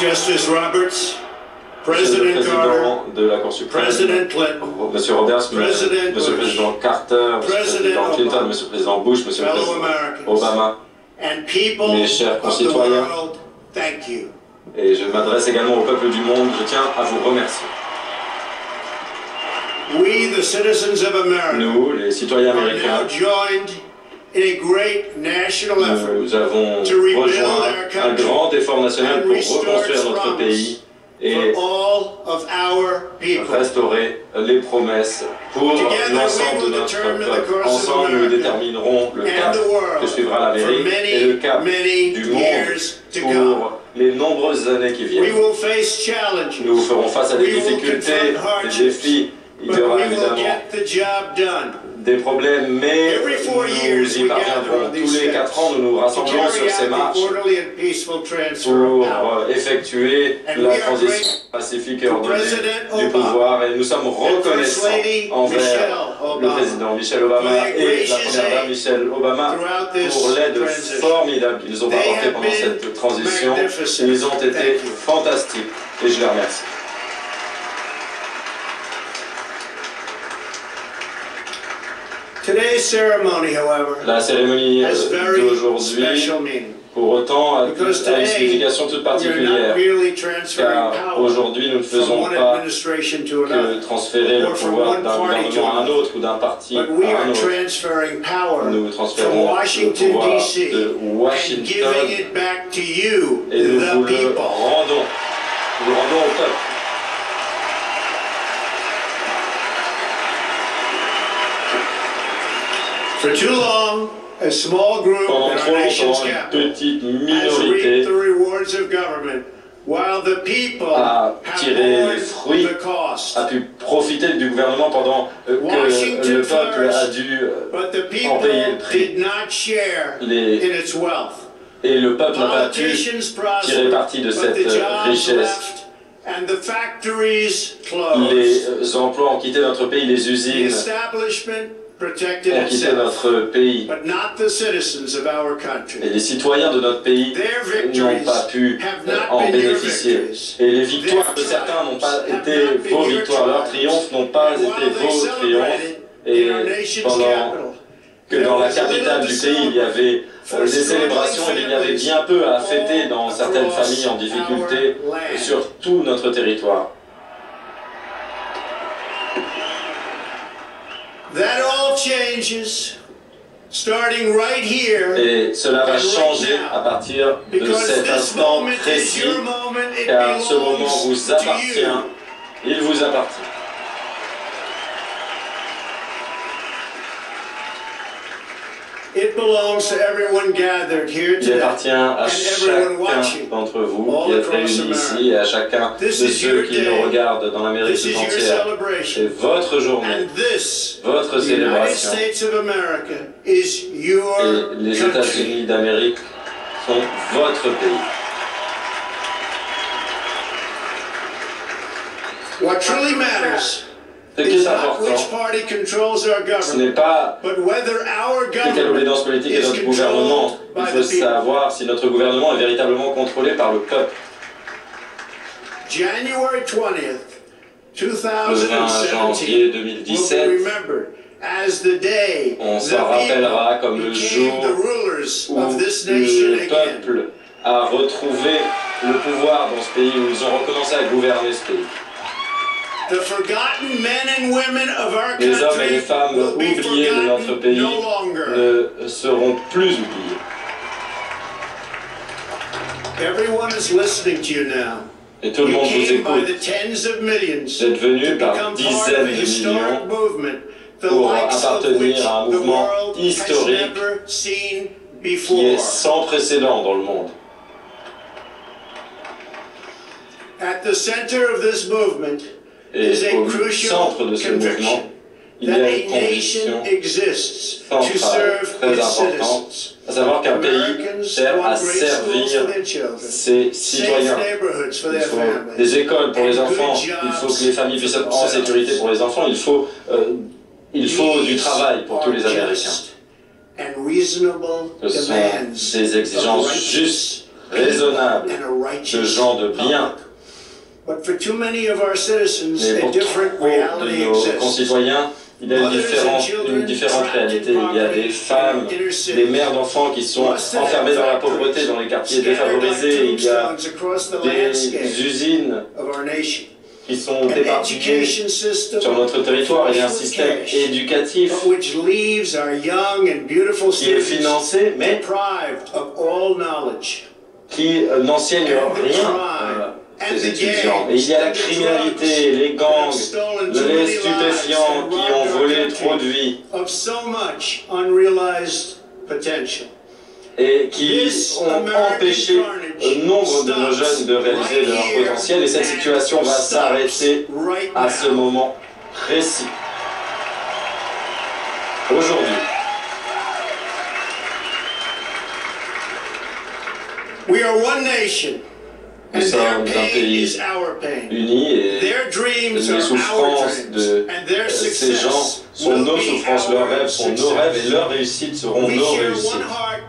Justice Roberts, Monsieur le President Carter, Président de la Cour suprême, President Clinton, Monsieur Roberts, President Monsieur le Bush, Président Carter, Monsieur le Président President Clinton, Obama, Monsieur le Président Bush, Monsieur le fellow Président Americans, Obama, and people mes chers of the concitoyens, world, thank you. et je m'adresse également au peuple du monde, je tiens à vous remercier. We, the citizens of America, Nous, les citoyens are now américains, joined in a great national effort nous avons to rebuild rejoint our un country grand effort national and pour restore reconstruire its notre promise pays et for all of our people. restaurer les promesses pour Together, l'ensemble we de will notre determine the peuple. course of Ensemble, nous America déterminerons le cap and the world que suivra for l'Amérique et le cap many du monde years to come. pour les nombreuses années qui We viennent. will face challenges, Nous ferons face à des We will difficultés, confront des hardships, défis. Il but y aura we will évidemment get the job done. des problèmes, mais Every 4 years nous y we gather parviendrons. on Tous these les steps 4 ans, nous nous to rassemblons sur carry ces out the marches orderly and peaceful transfer of power. pour effectuer And la we are transition pacifique et to ordonnée President du Obama pouvoir. Et nous sommes reconnaissants Lady envers Michelle le Obama président Michelle Obama for their et la gracious première dame aid Michelle Obama throughout this pour l'aide transition. formidable qu'ils ont They apportée have pendant been cette transition. magnificent. Ils ont été Thank you. fantastiques et je les remercie. Today's ceremony, however, La cérémonie has very d'aujourd'hui, special meaning. pour autant, a Because une today, signification toute we are not particulière. merely transferring Car power aujourd'hui, nous ne from faisons one pas administration to que another, transférer le or from pouvoir one d'un party to gouvernement à un another. autre ou d'un parti But we à un are autre. transferring power Nous from transférons le Washington, pouvoir D.C. de and Washington giving it back to you, et nous vous the le people. rendons. Nous le rendons au peuple. For too long, a small group Pendant in trop our nation's longtemps, une capital petite has minorité reaped the rewards of government, while the people a have tiré borne les fruits, the cost. a pu profiter du gouvernement pendant que Washington le peuple a flourished, dû But the en payer le people prix. did not share Les- in its wealth. Et le peuple n'a pas pu Politicians tirer prospered, parti de but cette the jobs richesse. left and the factories closed. Les emplois ont quitté notre pays, les The usines establishment protected ont quitté itself, notre pays. but not the citizens of our Et country. les citoyens de notre pays Their n'ont victories pas pu have not en been your bénéficier. victories. Et les victoires de Their certains n'ont pas triumphs été have not been vos your victoires, leurs triumphs. triomphes n'ont pas And été while they vos triomphes. celebrated Et in our nation's pendant capital, que there dans la was little capitale to du pays, il y avait des célébrations, il y avait bien peu à fêter dans certaines familles en difficulté sur tout notre territoire. That all changes starting right here, Et cela va changer à partir de because cet this instant moment is précis, your moment, it car ce moment belongs vous to appartient, you. il vous appartient. It belongs to everyone gathered here Il today appartient à and everyone chacun watching. d'entre vous all qui êtes across réunis America. ici et à chacun de This is ceux your qui day. nous regardent dans l'Amérique This is tout your entière. celebration. C'est votre journée, And this, votre the United célébration. States of America, is your Et les country. États-Unis d'Amérique sont votre pays. What truly matters Ce qui is est not important, which party controls our ce government, n'est pas but whether our quelle government obédience politique est is notre gouvernement. controlled Il by faut the people. savoir si notre gouvernement est véritablement contrôlé par le peuple. January 20th, Le 20 janvier 2017 will be 2017, remembered as the day on the s'en rappellera people comme le became jour the rulers où of this nation le again. peuple a retrouvé le pouvoir dans ce pays, où ils ont recommencé à gouverner ce pays. The forgotten men and women of our Les hommes et les country femmes will be oubliés de notre forgotten pays no longer. ne seront plus oubliés. Everyone is listening to you now. Et tout le You monde vous came by écoute. the tens of millions Vous êtes venus to par become part of dizaines a de historic millions movement, the pour likes of appartenir which à un the mouvement world has historique never seen qui before. est sans précédent dans le monde. At the center of this movement Et is a au crucial centre de ce mouvement, conviction il y that a a une conviction nation exists to centrale, serve très its importante, citizens. à savoir qu'un pays Americans sert à want great schools servir for their children, ses citoyens. safe neighborhoods for Il their faut families, des écoles pour les and good enfants, jobs il faut que les familles puissent être en for sécurité pour les enfants, il faut du These travail pour tous les are Américains. just and reasonable Ce sont demands des of exigences righteous justes raisonnable, and a righteous de gens de bien. public. But for too many of our citizens, Mais a pour different trop de reality nos exists. concitoyens, il y a une différente réalité. Il y a des femmes, des mères d'enfants qui sont enfermées dans la pauvreté, dans les quartiers défavorisés. Il y a des usines of our nation. qui sont éparpillées sur notre territoire. Il y a un système éducatif But which leaves our young and beautiful qui est students financé, mais deprived of all knowledge. qui n'enseigne rien ces étudiants. Et il y a la criminalité, les gangs, les stupéfiants qui ont volé trop de vies Of so much unrealized potential. et qui ont empêché nombre de nos jeunes de réaliser leur potentiel. Et cette situation va s'arrêter à ce moment précis. Aujourd'hui, We are one nation, nous and their sommes un pain pays is our pain. uni et Their dreams les are our souffrances dreams, de and their ces gens success sont will nos be souffrances, leurs rêves sont nos success. rêves et leurs réussites seront We nos share réussites. one heart,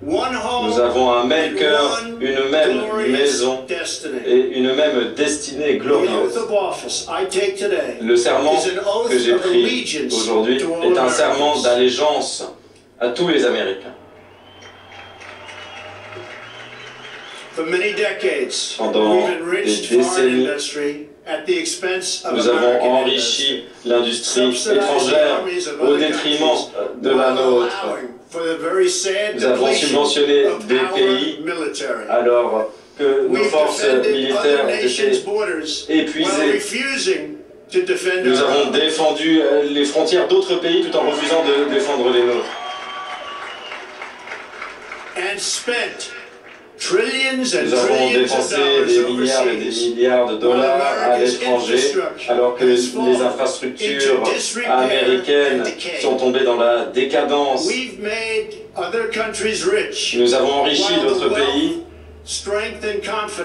one home, Nous avons un même and cœur, one une même glorious maison destiny. et une même destinée The glorieuse. oath of office I take today Le serment is an oath que j'ai of pris allegiance aujourd'hui to all est un serment Americans. d'allégeance à tous les Américains. For many decades, Pendant we've enriched des foreign décennies, industry at the expense of Nous avons American enrichi l'industrie industry. étrangère au détriment de la nôtre. Nous avons subventionné des pays alors que nos forces militaires étaient épuisées. Nous avons défendu les frontières d'autres pays tout en refusant de défendre les nôtres. Nous avons dépensé des milliards et des milliards de dollars à l'étranger, alors que les infrastructures américaines sont tombées dans la décadence. Nous avons enrichi d'autres pays,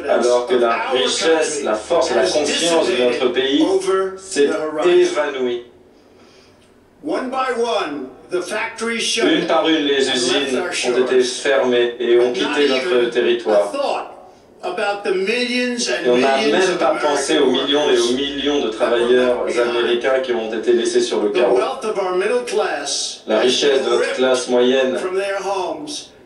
alors que la richesse, la force et la confiance de notre pays s'est évanouie. Une par une, les usines ont été fermées et ont quitté notre territoire. Et on n'a même pas pensé aux millions et aux millions de travailleurs américains qui ont été laissés sur le carreau. La richesse de notre classe moyenne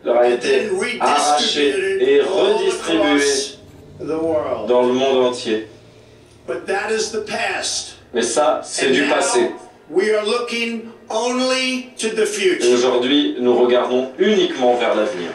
leur a été arrachée et redistribuée dans le monde entier. Mais ça, c'est du passé. Et aujourd'hui, nous regardons uniquement vers l'avenir.